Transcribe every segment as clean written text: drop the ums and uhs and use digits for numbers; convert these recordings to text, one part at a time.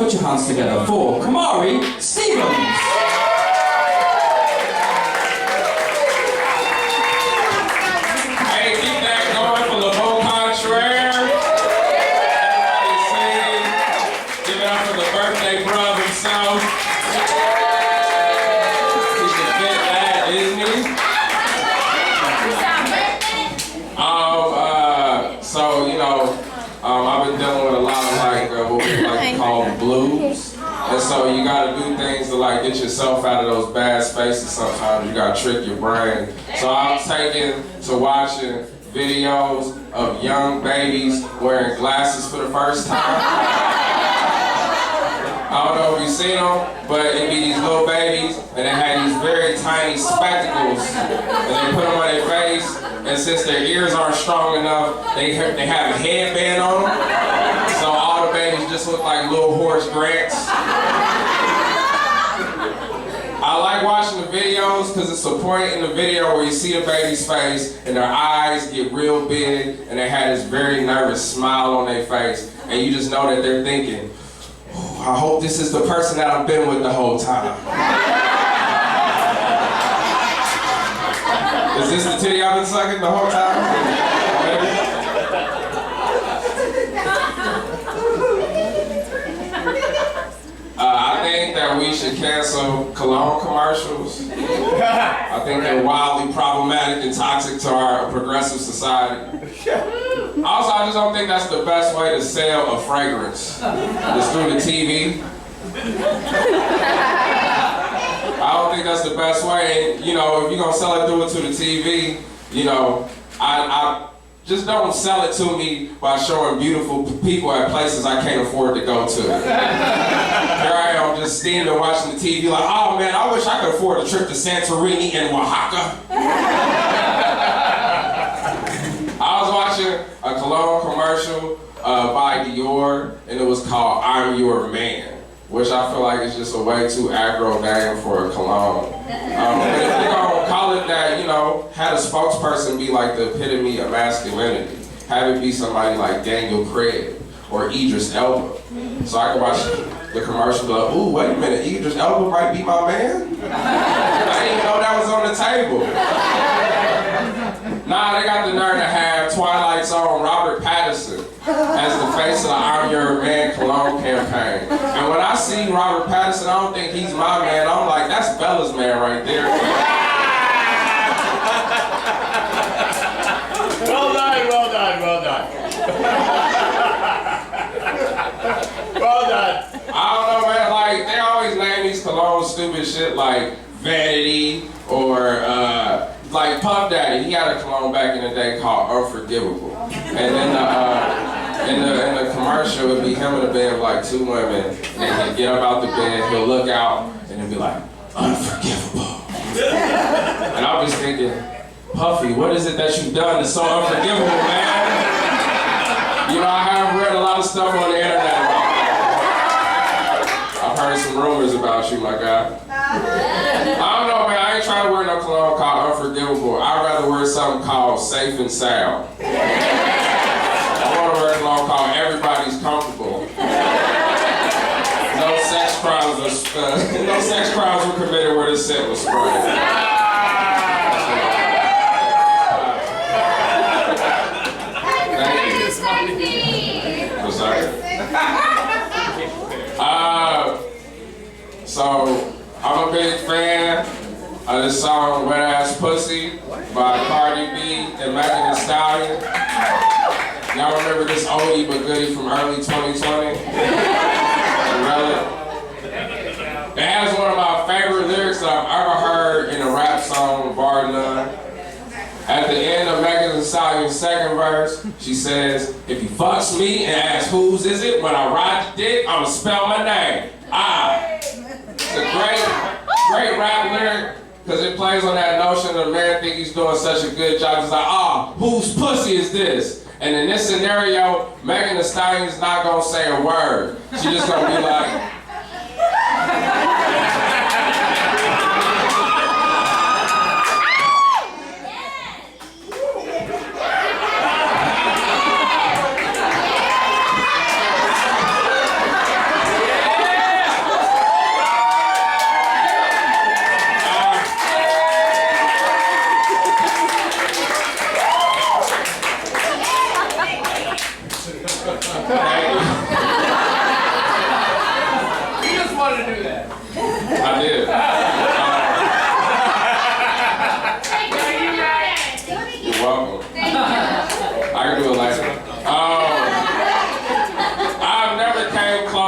Put your hands together for Kamari Stevens. I've been dealing with a lot of what we like to call blues. And so you gotta do things to get yourself out of those bad spaces sometimes. You gotta trick your brain. So I'm taking to watching videos of young babies wearing glasses for the first time. I don't know if you've seen them, but it'd be these little babies, and they had these very tiny spectacles, and they put them on their face, and since their ears aren't strong enough, they have a headband on them, so all the babies just look like little Horace Grants. I like watching the videos because it's a point in the video where you see the baby's face, and their eyes get real big, and they had this very nervous smile on their face, and you just know that they're thinking, I hope this is the person that I've been with the whole time. Is this the titty I've been sucking the whole time? I think that we should cancel cologne commercials. I think they're wildly problematic and toxic to our progressive society. Also, I just don't think that's the best way to sell a fragrance. It's through the TV. I don't think that's the best way. And, if you're gonna sell it through to the TV, I just don't sell it to me by showing beautiful people at places I can't afford to go to. Here I am just standing watching the TV like, oh man, I wish I could afford a trip to Santorini and Oaxaca. I was watching a cologne commercial by Dior, and it was called I'm Your Man, which I feel like is just a way too aggro name for a cologne. But if you're gonna call it that, have a spokesperson be like the epitome of masculinity. Have it be somebody like Daniel Craig or Idris Elba. So I can watch the commercial and be like, ooh, wait a minute, Idris Elba might be my man? I didn't even know that was on the table. Nah, they got the nerve to have Twilight Zone Robert Pattinson as the face of the I'm Your Man cologne campaign. And when I see Robert Pattinson, I don't think he's my man. I'm like, that's Bella's man right there. Well done, well done, well done. Well done. I don't know, man, they always name these cologne stupid shit like Vanity or like Puff Daddy. He had a cologne back in the day called Unforgivable. And then in the commercial, it'd be him in a bed with two women, and he'd get up out the bed, he'll look out, and it'd be like, unforgivable. And I'll be thinking, Puffy, what is it that you've done that's so unforgivable, man? I have read a lot of stuff on the internet about you. I've heard some rumors about you, my guy. I don't know, man, I ain't trying to wear no cologne called Unforgivable. I'd rather wear something called Safe and Sound. I want to wear a cologne called Everybody's Comfortable. No sex crimes were committed where this scent was sprayed. So, I'm a big fan of this song, Wet Ass Pussy, by Cardi B and Megan Thee Stallion. Y'all remember this oldie but goodie from early 2020? It has one of my favorite lyrics that I've ever heard in a rap song, bar none. At the end of Megan Thee Stallion's second verse, she says, if you fucks me and ask whose is it, when I ride your dick, I'ma spell my name. It's a great rap lyric, because it plays on that notion that a man think he's doing such a good job. It's like, whose pussy is this? And in this scenario, Megan Thee Stallion's not gonna say a word. She just gonna be like,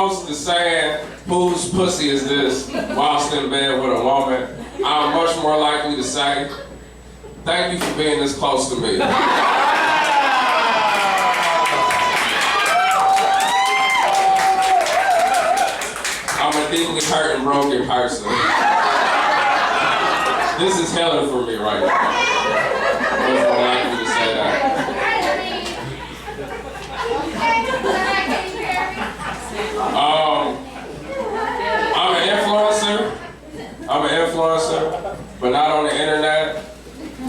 close to saying, whose pussy is this, whilst in bed with a woman, I'm much more likely to say, thank you for being this close to me. I'm a deeply hurt and broken person. This is healing for me right now. I'm much more likely to say that. I'm an influencer, but not on the internet.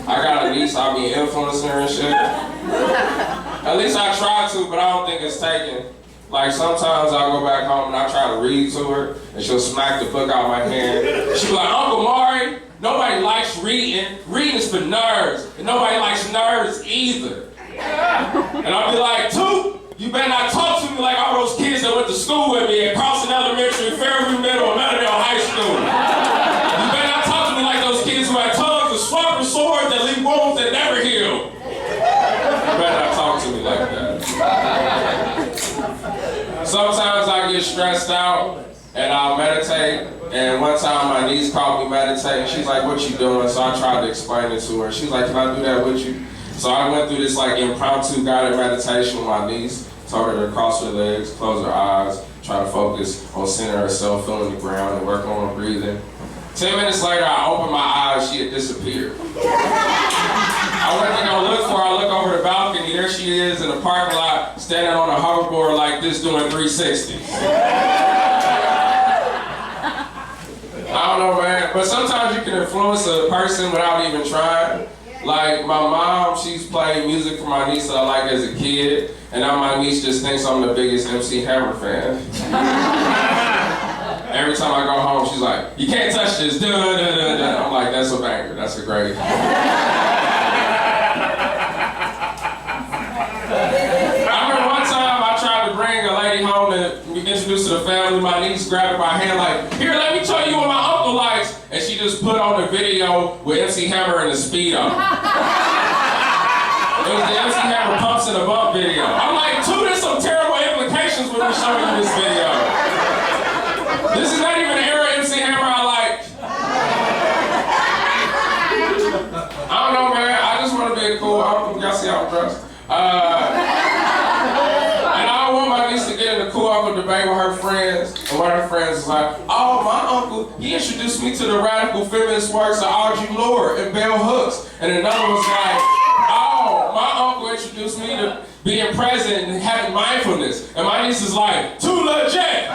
I got a niece, I'll be influencing her and shit. At least I try to, but I don't think it's taken. Like sometimes I'll go back home and I try to read to her, and she'll smack the book out my hand. She'll be like, Uncle Mari, nobody likes reading. Reading is for nerds, and nobody likes nerds either. And I'll be like, Toot, you better not talk to me like all those kids that went to school with me at Carlson Elementary, Fairview Middle, and Meadowdale High School. You better not talk to me like those kids who had tongues and sharp swords that leave wounds that never heal. You better not talk to me like that. Sometimes I get stressed out and I'll meditate. And one time my niece called me meditating. She's like, what you doing? So I tried to explain it to her. She's like, can I do that with you? So I went through this like impromptu guided meditation with my niece. Told her to cross her legs, close her eyes, try to focus on centering herself, feeling the ground, and work on her breathing. 10 minutes later, I opened my eyes, she had disappeared. I went to go look for her, I look over the balcony, there she is in the parking lot, standing on a hoverboard like this doing 360s. I don't know, man, but sometimes you can influence a person without even trying. Like my mom, she's played music for my niece that I like as a kid, and now my niece just thinks I'm the biggest MC Hammer fan. Every time I go home, she's like, you can't touch this, da da da da. I'm like, that's a banger, that's a great. I remember one time I tried to bring a lady home to be introduced to the family. My niece grabbed my hand like, here, let me tell you what my uncle likes. And she just put on the video with MC Hammer and the Speedo. It was the MC Hammer Pumps in a Bump video. I'm like, there's some terrible implications when we show you this video. This is not even the era MC Hammer I like. I don't know, man. I just want to be a cool uncle. Y'all see how I'm dressed? And I don't want my niece to get in a cool uncle debate with her friends. And one of her friends is like, oh, my uncle, he introduced me to the radical feminist works of Audre Lorde and Bell Hooks. And another was like, oh, my uncle introduced me to being present and having mindfulness. And my niece is like, too legit.